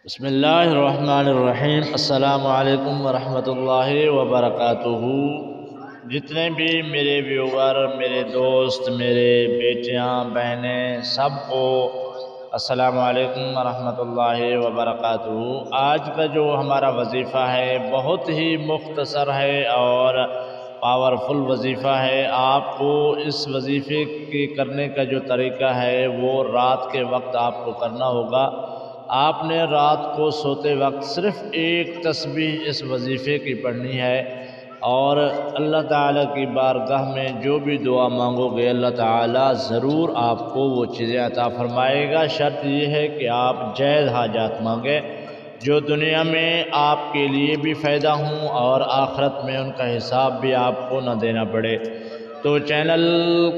بسم اللہ الرحمن الرحیم۔ السلام علیکم ورحمۃ اللہ وبرکاتہ۔ جتنے بھی میرے ویور، میرے دوست، میرے بیٹیاں، بہنیں، سب کو السلام علیکم ورحمۃ اللہ وبرکاتہ۔ آج کا جو ہمارا وظیفہ ہے بہت ہی مختصر ہے اور پاورفل وظیفہ ہے۔ آپ کو اس وظیفے کے کرنے کا جو طریقہ ہے وہ رات کے وقت آپ کو کرنا ہوگا۔ آپ نے رات کو سوتے وقت صرف ایک تسبیح اس وظیفے کی پڑھنی ہے، اور اللہ تعالیٰ کی بارگاہ میں جو بھی دعا مانگو گے اللہ تعالیٰ ضرور آپ کو وہ چیزیں عطا فرمائے گا۔ شرط یہ ہے کہ آپ جائز حاجات مانگیں جو دنیا میں آپ کے لیے بھی فائدہ ہوں اور آخرت میں ان کا حساب بھی آپ کو نہ دینا پڑے۔ تو چینل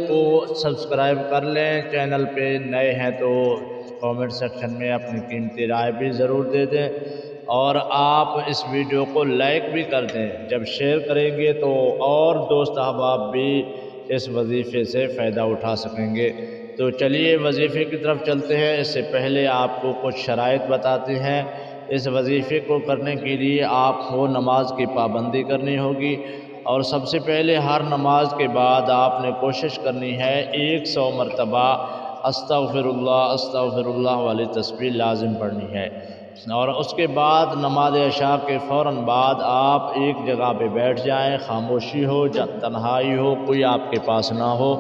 کو سبسکرائب کر لیں، چینل پہ نئے ہیں تو کامنٹ سیکشن میں اپنی قیمتی رائے بھی ضرور دے دیں، اور آپ اس ویڈیو کو لائک بھی کر دیں۔ جب شیئر کریں گے تو اور دوست احباب بھی اس وظیفے سے فائدہ اٹھا سکیں گے۔ تو چلیے وظیفے کی طرف چلتے ہیں۔ اس سے پہلے آپ کو کچھ شرائط بتاتے ہیں۔ اس وظیفے کو کرنے کے لیے آپ کو نماز کی پابندی کرنی ہوگی، اور سب سے پہلے ہر نماز کے بعد آپ نے کوشش کرنی ہے 100 مرتبہ استغفر اللہ والی تسبیح لازم پڑھنی ہے، اور اس کے بعد نماز عشاء کے فوراً بعد آپ ایک جگہ پہ بیٹھ جائیں، خاموشی ہو، تنہائی ہو، کوئی آپ کے پاس نہ ہو،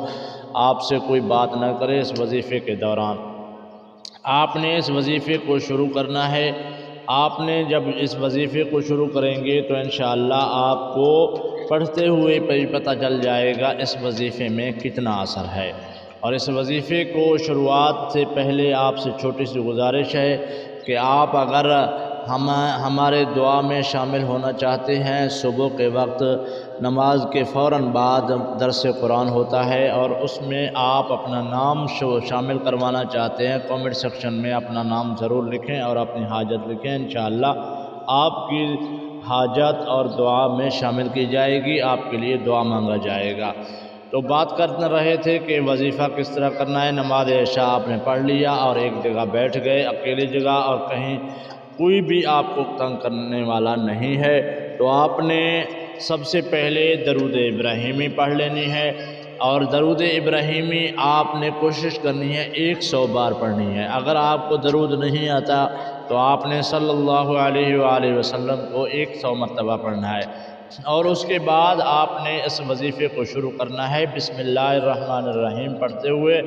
آپ سے کوئی بات نہ کرے۔ اس وظیفے کے دوران آپ نے اس وظیفے کو شروع کرنا ہے۔ آپ نے جب اس وظیفے کو شروع کریں گے تو انشاءاللہ آپ کو پڑھتے ہوئے پتہ چل جائے گا اس وظیفے میں کتنا اثر ہے۔ اور اس وظیفے کو شروعات سے پہلے آپ سے چھوٹی سی گزارش ہے کہ آپ اگر ہمارے دعا میں شامل ہونا چاہتے ہیں، صبح کے وقت نماز کے فوراً بعد درس قرآن ہوتا ہے، اور اس میں آپ اپنا نام شامل کروانا چاہتے ہیں، کامنٹ سیکشن میں اپنا نام ضرور لکھیں اور اپنی حاجت لکھیں۔ انشاءاللہ آپ کی حاجت اور دعا میں شامل کی جائے گی، آپ کے لیے دعا مانگا جائے گا۔ تو بات کر رہے تھے کہ وظیفہ کس طرح کرنا ہے۔ نماز عشاء آپ نے پڑھ لیا اور ایک جگہ بیٹھ گئے، اکیلی جگہ، اور کہیں کوئی بھی آپ کو تنگ کرنے والا نہیں ہے، تو آپ نے سب سے پہلے درود ابراہیمی پڑھ لینی ہے، اور درود ابراہیمی آپ نے کوشش کرنی ہے 100 بار پڑھنی ہے۔ اگر آپ کو درود نہیں آتا تو آپ نے صلی اللہ علیہ وآلہ وسلم کو 100 مرتبہ پڑھنا ہے، اور اس کے بعد آپ نے اس وظیفے کو شروع کرنا ہے بسم اللہ الرحمن الرحیم پڑھتے ہوئے،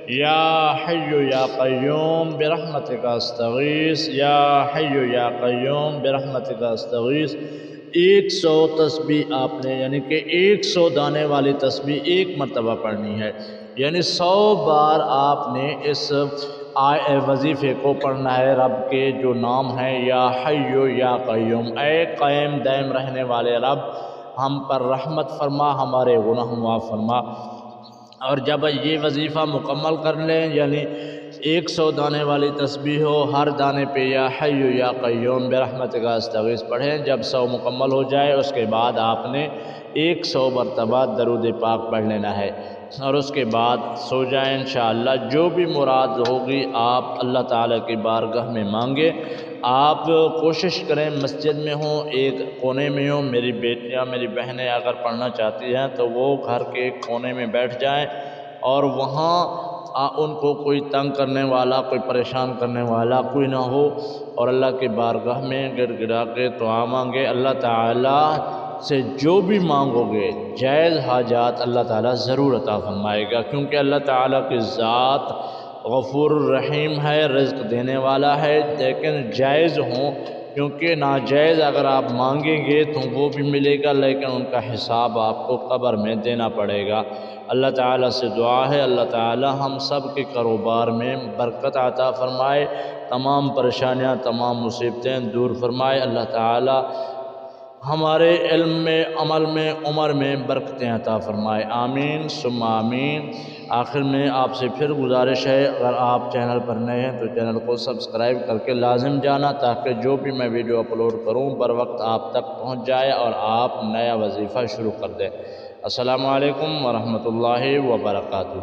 یا حی یا قیوم برحمتک استغیث، یا حی یا قیوم برحمتک استغیث۔ 100 تسبیح آپ نے، یعنی کہ 100 دانے والی تسبیح ایک مرتبہ پڑھنی ہے، یعنی 100 بار آپ نے اس وظیفے کو پڑھنا ہے۔ رب کے جو نام ہیں یا حی یا قیوم، اے قائم دائم رہنے والے رب، ہم پر رحمت فرما، ہمارے گناہ معاف فرما۔ اور جب یہ وظیفہ مکمل کر لیں، یعنی 100 دانے والی تسبیح ہو، ہر دانے پہ یا حی یا قیوم برحمتک استغیث پڑھیں۔ جب 100 مکمل ہو جائے اس کے بعد آپ نے 100 مرتبہ درود پاک پڑھ لینا ہے، اور اس کے بعد سو جائیں۔ انشاءاللہ جو بھی مراد ہوگی آپ اللہ تعالیٰ کی بارگاہ میں مانگیں۔ آپ کوشش کریں مسجد میں ہوں، ایک کونے میں ہوں۔ میری بیٹیاں، میری بہنیں اگر پڑھنا چاہتی ہیں تو وہ گھر کے ایک کونے میں بیٹھ جائیں، اور وہاں ان کو کوئی تنگ کرنے والا، کوئی پریشان کرنے والا کوئی نہ ہو، اور اللہ کی بارگاہ میں گڑ گڑا کے دعا مانگے۔ اللہ تعالیٰ سے جو بھی مانگو گے جائز حاجات اللہ تعالیٰ ضرور عطا فرمائے گا، کیونکہ اللہ تعالیٰ کی ذات غفور الرحیم ہے، رزق دینے والا ہے، لیکن جائز ہوں، کیونکہ ناجائز اگر آپ مانگیں گے تو وہ بھی ملے گا لیکن ان کا حساب آپ کو قبر میں دینا پڑے گا۔ اللہ تعالیٰ سے دعا ہے اللہ تعالیٰ ہم سب کے کاروبار میں برکت عطا فرمائے، تمام پریشانیاں، تمام مصیبتیں دور فرمائے۔ اللہ تعالیٰ ہمارے علم میں، عمل میں، عمر میں برکتیں عطا فرمائے، آمین ثم آمین۔ آخر میں آپ سے پھر گزارش ہے، اگر آپ چینل پر نئے ہیں تو چینل کو سبسکرائب کر کے لازم جانا، تاکہ جو بھی میں ویڈیو اپلوڈ کروں بر وقت آپ تک پہنچ جائے اور آپ نیا وظیفہ شروع کر دیں۔ السلام علیکم ورحمۃ اللہ وبرکاتہ۔